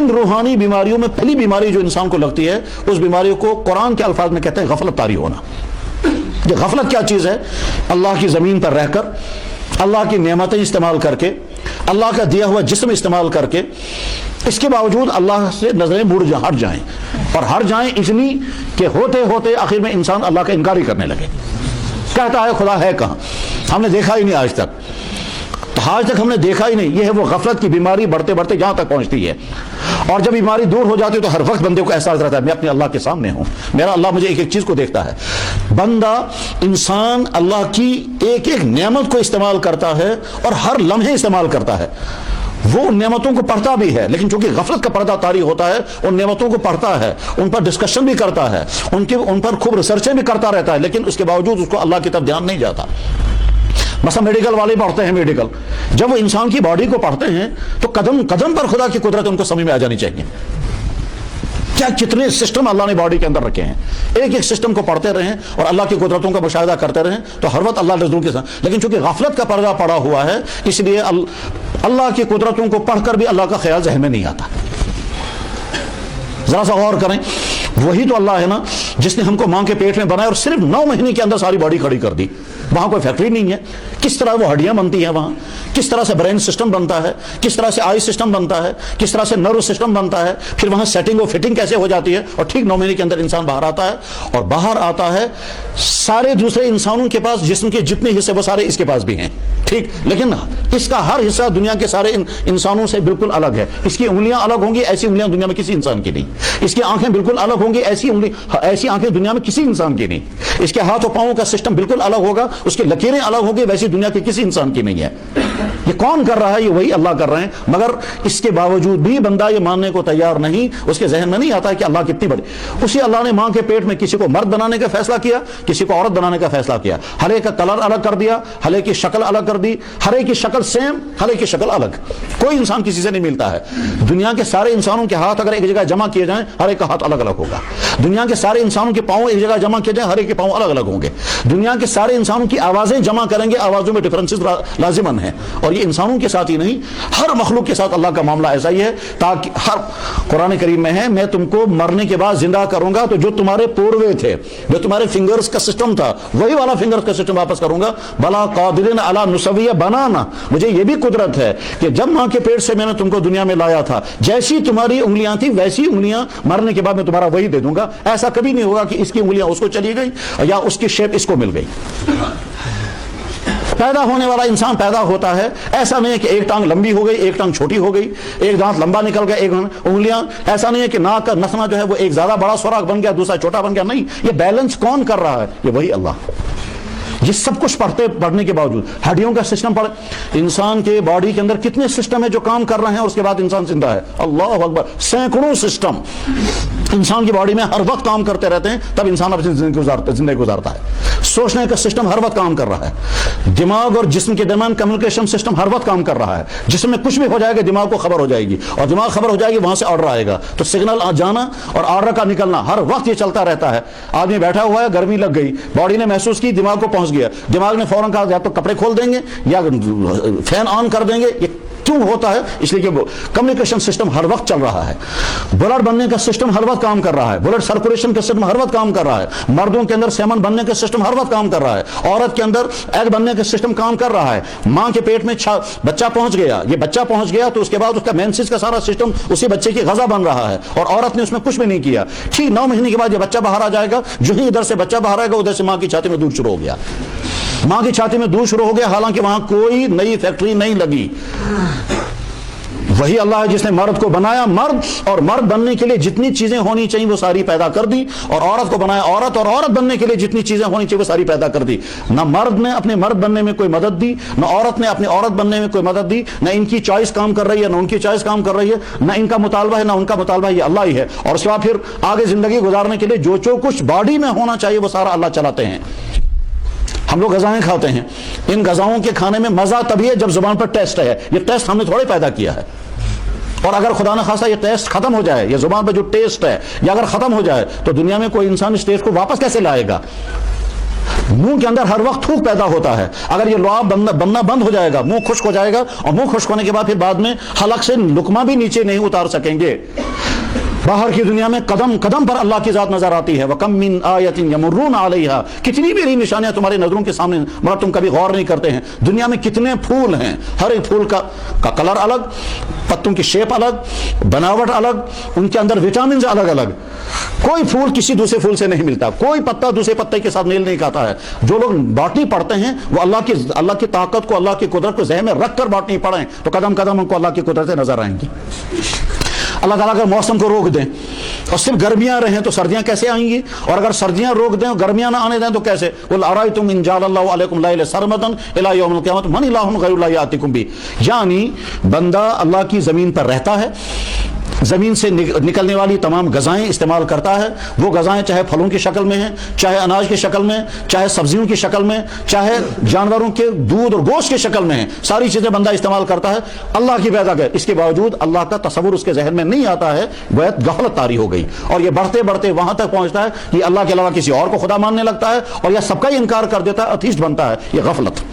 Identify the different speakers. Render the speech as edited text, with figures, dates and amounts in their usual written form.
Speaker 1: تین روحانی بیماریوں میں پہلی بیماری جو انسان کو لگتی ہے، اس بیماری کو قرآن کے الفاظ میں کہتے ہیں غفلت طاری ہونا۔ یہ غفلت کیا چیز ہے؟ اللہ کی زمین پر رہ کر، اللہ کی نعمتیں استعمال کر کے، اللہ کا دیا ہوا جسم استعمال کر کے، اس کے باوجود اللہ سے نظریں ہٹ جائیں، اور ہٹ جائیں اس لیے کہ ہوتے ہوتے آخر میں انسان اللہ کا انکار ہی کرنے لگے، کہتا ہے خدا ہے کہاں، ہم نے دیکھا ہی نہیں آج تک، ہم نے دیکھا ہی نہیں۔ یہ ہے وہ غفلت کی بیماری، بڑھتے بڑھتے جہاں تک پہنچتی ہے، اور جب بیماری دور ہو جاتی ہے تو ہر وقت بندے کو احساس رہتا ہے میں اپنے اللہ کے سامنے ہوں، میرا اللہ مجھے ایک ایک چیز کو دیکھتا ہے۔ بندہ، انسان اللہ کی ایک ایک نعمت کو استعمال کرتا ہے اور ہر لمحے استعمال کرتا ہے، وہ ان نعمتوں کو پڑھتا بھی ہے، لیکن چونکہ غفلت کا پردہ طاری ہوتا ہے، ان نعمتوں کو پڑھتا ہے، ان پر ڈسکشن بھی کرتا ہے، ان پر خوب ریسرچیں بھی کرتا رہتا ہے، لیکن اس کے باوجود اس کو اللہ کی طرف دھیان نہیں جاتا۔ مثلا میڈیکل والے پڑھتے ہیں میڈیکل، جب وہ انسان کی باڈی کو پڑھتے ہیں تو قدم قدم پر خدا کی قدرت ان کو سمجھ میں آ جانی چاہیے۔ کیا کتنے سسٹم اللہ نے باڈی کے اندر رکھے ہیں، ایک ایک سسٹم کو پڑھتے رہیں اور اللہ کی قدرتوں کا مشاہدہ کرتے رہیں تو ہر وقت اللہ نظروں کے ساتھ، لیکن چونکہ غفلت کا پردہ پڑا ہوا ہے اس لیے اللہ کی قدرتوں کو پڑھ کر بھی اللہ کا خیال ذہن میں نہیں آتا۔ ذرا سا غور کریں، وہی تو اللہ ہے نا جس نے ہم کو ماں کے پیٹ میں بنایا اور صرف 9 مہینے کے اندر ساری باڈی کھڑی کر دی۔ وہاں کوئی فیکٹری نہیں ہے، کس طرح وہ ہڈیاں بنتی ہیں وہاں، کس طرح سے برین سسٹم بنتا ہے، کس طرح سے آئی سسٹم بنتا ہے، کس طرح سے نرو سسٹم بنتا ہے، پھر وہاں سیٹنگ و فٹنگ کیسے ہو جاتی ہے، اور ٹھیک 9 مہینے کے اندر انسان باہر آتا ہے، اور باہر آتا ہے سارے دوسرے انسانوں کے پاس جسم کے جتنے حصے وہ سارے اس کے پاس بھی ہیں، ٹھیک، لیکن اس کا ہر حصہ دنیا کے سارے انسانوں سے بالکل الگ ہے۔ اس کی انگلیاں الگ ہوں گی، ایسی انگلیاں دنیا میں کسی انسان کی نہیں۔ اس کی آنکھیں بالکل الگ ہوں گی، ایسی آنکھیں دنیا میں کسی انسان کی نہیں۔ اس کے ہاتھ و پاؤں کا سسٹم بالکل الگ ہوگا، اس کی لکیریں الگ ہوگی، ویسی دنیا کے کسی انسان کی نہیں ہے۔ یہ کون کر رہا ہے؟ یہ وہی اللہ کر رہے ہیں، مگر اس کے باوجود بھی بندہ یہ ماننے کو تیار نہیں، اس کے ذہن میں نہیں آتا ہے کہ اللہ کتنی بڑی۔ اسی اللہ نے ماں کے پیٹ میں کسی کو مرد بنانے کا فیصلہ کیا، کسی کو عورت بنانے کا فیصلہ کیا، ہر ایک کا کلر الگ کر دیا، ہر ایک کی شکل الگ کر دی، ہر ایک کی شکل سیم، ہر ایک کی شکل الگ، کوئی انسان کسی سے نہیں ملتا ہے۔ دنیا کے سارے انسانوں کے ہاتھ اگر ایک جگہ جمع کیے جائیں ہر ایک کا ہاتھ الگ الگ ہوگا، دنیا کے سارے انسانوں کے پاؤں ایک جگہ جمع کیے جائیں ہر ایک کے پاؤں الگ الگ ہوں گے، دنیا کے سارے انسانوں کی آوازیں جمع کریں گے، آوازوں میں ڈفرینسز لازماً ہیں، اور یہ انسانوں کے ساتھ ہی نہیں ہر مخلوق کے ساتھ اللہ کا معاملہ ایسا ہی ہے، تاکہ ہر قرآن کریم میں ہے میں تم کو مرنے کے بعد زندہ کروں گا تو جو تمہارے پوروے تھے، جو تمہارے فنگرز کا سسٹم تھا وہی والا فنگرز کا سسٹم واپس کروں گا، بلا قادرین علی نسوی بنانا، مجھے یہ بھی قدرت ہے کہ جب ماں کے پیٹ سے میں نے تم کو دنیا میں لایا تھا جیسی تمہاری انگلیاں تھی ویسی انگلیاں مرنے کے بعد میں تمہارا وہی دے دوں گا۔ ایسا کبھی نہیں ہوگا کہ اس کی انگلیاں اس کو چلی گئی یا اس کی شیپ اس کو مل گئی۔ پیدا ہونے والا انسان پیدا ہوتا ہے، ایسا نہیں ہے کہ ایک ٹانگ لمبی ہو گئی ایک ٹانگ چھوٹی ہو گئی، ایک دانت لمبا نکل گیا ایک انگلیاں، ایسا نہیں ہے کہ ناک کا نسنا جو ہے وہ ایک زیادہ بڑا سوراخ بن گیا دوسرا چھوٹا بن گیا، نہیں، یہ بیلنس کون کر رہا ہے؟ یہ وہی اللہ۔ یہ سب کچھ پڑھنے کے باوجود ہڈیوں کا سسٹم پڑھ، انسان کے باڈی کے اندر کتنے سسٹم ہے جو کام کر رہے ہیں اور اس کے بعد انسان زندہ ہے، اللہ اکبر، سینکڑوں سسٹم انسان کی باڈی میں ہر وقت کام کرتے رہتے ہیں، تب انسان اپنی زندگی گزارتا ہے۔ سوچنے کا سسٹم ہر وقت کام کر رہا ہے، دماغ اور جسم کے درمیان کمیونیکیشن سسٹم ہر وقت کام کر رہا ہے، جسم میں کچھ بھی ہو جائے گا دماغ کو خبر ہو جائے گی، اور دماغ خبر ہو جائے گی وہاں سے آرڈر آئے گا، تو سگنل جانا اور آرڈر کا نکلنا ہر وقت یہ چلتا رہتا ہے۔ آدمی بیٹھا ہوا ہے، گرمی لگ گئی، باڈی نے محسوس کی، دماغ کو پہنچ گیا، دماغ نے فوراً کہا یا تو کپڑے کھول دیں گے یا فین آن کر دیں گے۔ یہ کیوں ہوتا ہے؟ اس لیے کہ کمیونیکیشن سسٹم ہر وقت چل رہا ہے، بلڈ بننے کا سسٹم ہر وقت کام کر رہا ہے، بلڈ سرکولیشن کا سسٹم ہر وقت کام کر رہا ہے، مردوں کے اندر سیمن بننے کا سسٹم ہر وقت کام کر رہا ہے، عورت کے اندر ایگ بننے کا سسٹم کام کر رہا ہے، ماں کے پیٹ میں بچہ پہنچ گیا، یہ بچہ پہنچ گیا تو اس کے بعد اس کا مینسس کا سارا سسٹم اسی بچے کی غذا بن رہا ہے، اور عورت نے اس میں کچھ بھی نہیں کیا، ٹھیک 9 مہینے کے بعد یہ بچہ باہر آ جائے گا، جو ہی ادھر سے بچہ باہر آئے گا ادھر سے ماں کی چھاتی میں دودھ شروع ہو گیا، ماں کی چھاتی میں دودھ شروع ہو گیا، حالانکہ وہاں کوئی نئی فیکٹری نہیں لگی۔ وہی اللہ ہے جس نے مرد کو بنایا، مرد اور مرد بننے کے لیے جتنی چیزیں ہونی چاہیے وہ ساری پیدا کر دی، اور عورت کو بنایا عورت، اور عورت بننے کے لیے جتنی چیزیں ہونی چاہیے وہ ساری پیدا کر دی۔ نہ مرد نے اپنے مرد بننے میں کوئی مدد دی، نہ عورت نے اپنے عورت بننے میں کوئی مدد دی، نہ ان کی چوائس کام کر رہی ہے نہ ان کی چوائس کام کر رہی ہے، نہ ان کا مطالبہ ہے نہ ان کا مطالبہ ہے، یہ اللہ ہی ہے۔ اور اس کے بعد پھر آگے زندگی گزارنے کے لیے جو کچھ باڈی میں ہونا چاہیے وہ سارا اللہ چلاتے ہیں۔ ہم لوگ غذائیں کھاتے ہیں، ان غذاؤں کے کھانے میں مزہ تبھی ہے جب زبان پر ٹیسٹ ہے، یہ ٹیسٹ ہم نے تھوڑے پیدا کیا ہے، اور اگر خدا نہ خواستہ یہ ٹیسٹ ختم ہو جائے، یہ زبان پہ جو ٹیسٹ ہے یہ اگر ختم ہو جائے تو دنیا میں کوئی انسان اس ٹیسٹ کو واپس کیسے لائے گا؟ منہ کے اندر ہر وقت تھوک پیدا ہوتا ہے. اگر یہ لعاب بننا بند ہو جائے گا, منہ خشک ہو جائے گا, اور منہ خشک ہونے کے بعد پھر بعد میں حلق سے لقمہ بھی نیچے نہیں اتار سکیں گے. باہر کی دنیا میں قدم قدم پر اللہ کی ذات نظر آتی ہے. وَكَم مِّنْ آیَةٍ يَمُرُّونَ عَلَيْهَا, کتنی بھی نشانیاں تمہاری نظروں کے سامنے, مگر تم کبھی غور نہیں کرتے ہیں. دنیا میں کتنے پھول ہیں, ہر ایک پھول کا کلر الگ, پتوں کی شیپ الگ, بناوٹ الگ, ان کے اندر وٹامنز الگ الگ. کوئی پھول کسی دوسرے پھول سے نہیں ملتا, کوئی پتا دوسرے پتے کے ساتھ میل نہیں کھاتا ہے. جو لوگ باٹنی پڑھتے ہیں وہ اللہ کی طاقت کو, اللہ کی قدرت کو ذہن میں رکھ کر باٹنی پڑھیں تو قدم قدم ان کو اللہ کی قدرتیں نظر آئیں گی. اللہ تعالیٰ اگر موسم کو روک دیں اور صرف گرمیاں رہیں تو سردیاں کیسے آئیں گی, اور اگر سردیاں روک دیں اور گرمیاں نہ آنے دیں تو کیسے؟ قُلْ أَرَأَيْتُمْ إِنْ جَعَلَ اللَّهُ عَلَيْكُمْ اللَّيْلَ سَرْمَدًا إِلَىٰ يَوْمِ الْقِيَامَةِ مَنْ إِلَٰهٌ غَيْرُ اللَّهِ يَأْتِكُمْ بِهِ. یعنی بندہ اللہ کی زمین پر رہتا ہے, زمین سے نکلنے والی تمام غذائیں استعمال کرتا ہے. وہ غذائیں چاہے پھلوں کی شکل میں ہیں, چاہے اناج کی شکل میں, چاہے سبزیوں کی شکل میں, چاہے جانوروں کے دودھ اور گوشت کی شکل میں ہیں, ساری چیزیں بندہ استعمال کرتا ہے. اللہ کی پیدا کر, اس کے باوجود اللہ کا تصور اس کے ذہن میں نہیں آتا ہے. وہ غفلت طاری ہو گئی, اور یہ بڑھتے بڑھتے وہاں تک پہنچتا ہے کہ اللہ کے علاوہ کسی اور کو خدا ماننے لگتا ہے, اور یہ سب کا ہی انکار کر دیتا ہے, اتھیسٹ بنتا ہے. یہ غفلت.